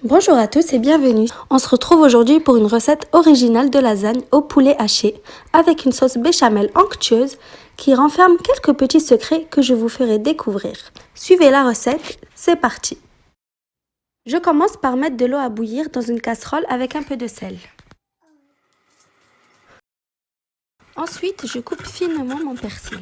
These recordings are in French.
Bonjour à tous et bienvenue. On se retrouve aujourd'hui pour une recette originale de lasagne au poulet haché avec une sauce béchamel onctueuse qui renferme quelques petits secrets que je vous ferai découvrir. Suivez la recette, c'est parti. Je commence par mettre de l'eau à bouillir dans une casserole avec un peu de sel. Ensuite, je coupe finement mon persil.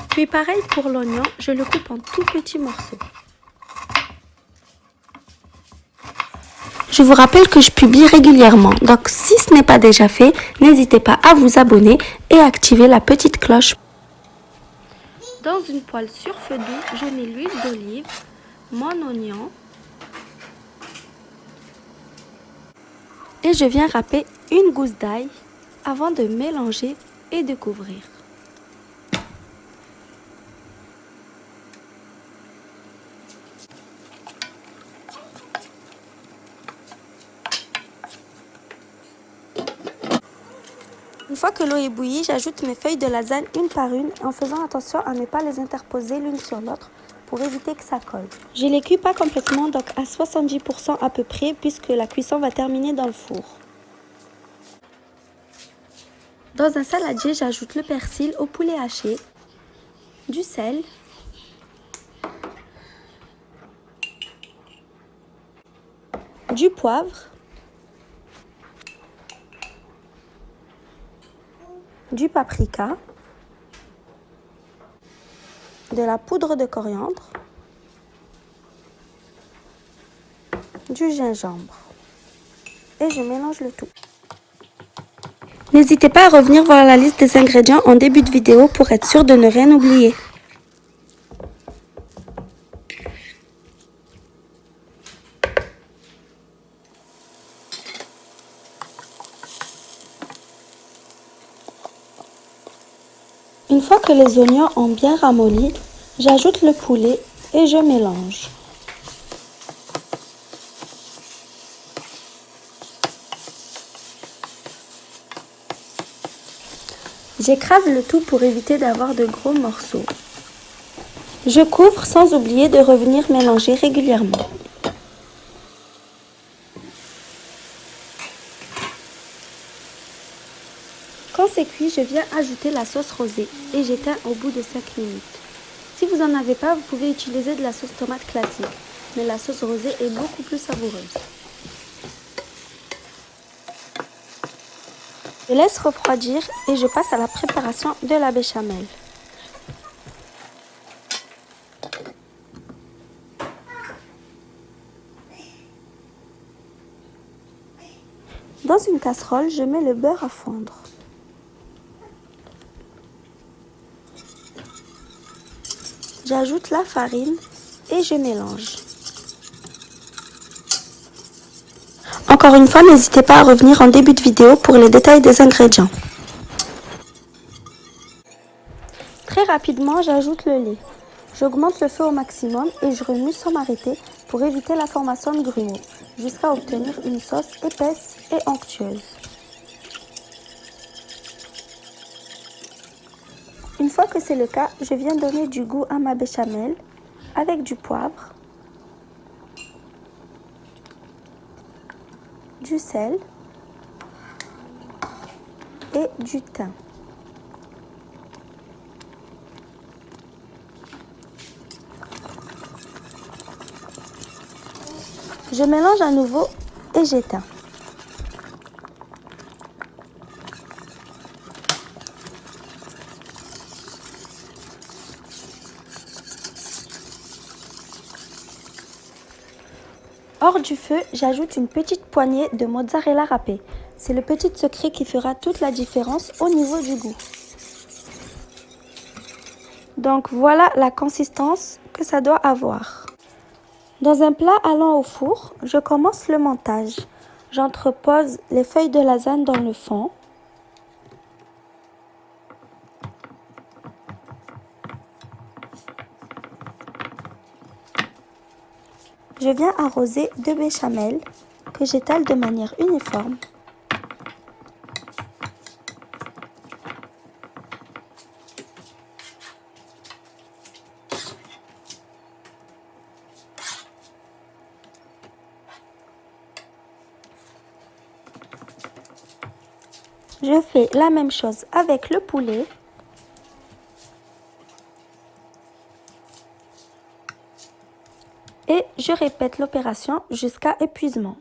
Puis pareil pour l'oignon, je le coupe en tout petits morceaux. Je vous rappelle que je publie régulièrement, donc si ce n'est pas déjà fait, n'hésitez pas à vous abonner et activer la petite cloche. Dans une poêle sur feu doux, je mets l'huile d'olive, mon oignon et je viens râper une gousse d'ail avant de mélanger et de couvrir. Une fois que l'eau est bouillie, j'ajoute mes feuilles de lasagne une par une en faisant attention à ne pas les interposer l'une sur l'autre pour éviter que ça colle. Je les cuis pas complètement, donc à 70% à peu près, puisque la cuisson va terminer dans le four. Dans un saladier, j'ajoute le persil au poulet haché, du sel, du poivre, du paprika, de la poudre de coriandre, du gingembre et je mélange le tout. N'hésitez pas à revenir voir la liste des ingrédients en début de vidéo pour être sûr de ne rien oublier. Une fois que les oignons ont bien ramolli, j'ajoute le poulet et je mélange. J'écrase le tout pour éviter d'avoir de gros morceaux. Je couvre sans oublier de revenir mélanger régulièrement. Quand c'est cuit, je viens ajouter la sauce rosée et j'éteins au bout de 5 minutes. Si vous n'en avez pas, vous pouvez utiliser de la sauce tomate classique, mais la sauce rosée est beaucoup plus savoureuse. Je laisse refroidir et je passe à la préparation de la béchamel. Dans une casserole, je mets le beurre à fondre. J'ajoute la farine et je mélange. Encore une fois, n'hésitez pas à revenir en début de vidéo pour les détails des ingrédients. Très rapidement, j'ajoute le lait. J'augmente le feu au maximum et je remue sans m'arrêter pour éviter la formation de grumeaux, jusqu'à obtenir une sauce épaisse et onctueuse. Une fois que c'est le cas, je viens donner du goût à ma béchamel avec du poivre, du sel et du thym. Je mélange à nouveau et j'éteins. Hors du feu, j'ajoute une petite poignée de mozzarella râpée. C'est le petit secret qui fera toute la différence au niveau du goût. Donc voilà la consistance que ça doit avoir. Dans un plat allant au four, je commence le montage. J'entrepose les feuilles de lasagne dans le fond. Je viens arroser de béchamel que j'étale de manière uniforme. je fais la même chose avec le poulet. Et je répète l'opération jusqu'à épuisement.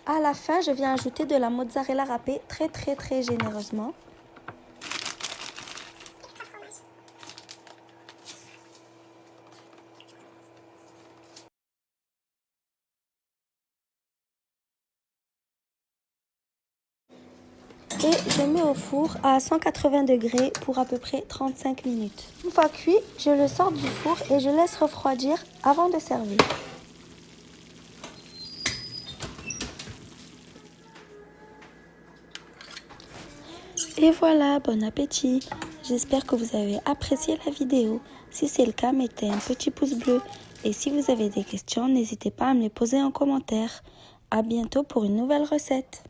À la fin, je viens ajouter de la mozzarella râpée très généreusement. Et je mets au four à 180 degrés pour à peu près 35 minutes. Une fois cuit, je le sors du four et je laisse refroidir avant de servir. Et voilà, bon appétit! J'espère que vous avez apprécié la vidéo. Si c'est le cas, mettez un petit pouce bleu. Et si vous avez des questions, n'hésitez pas à me les poser en commentaire. À bientôt pour une nouvelle recette.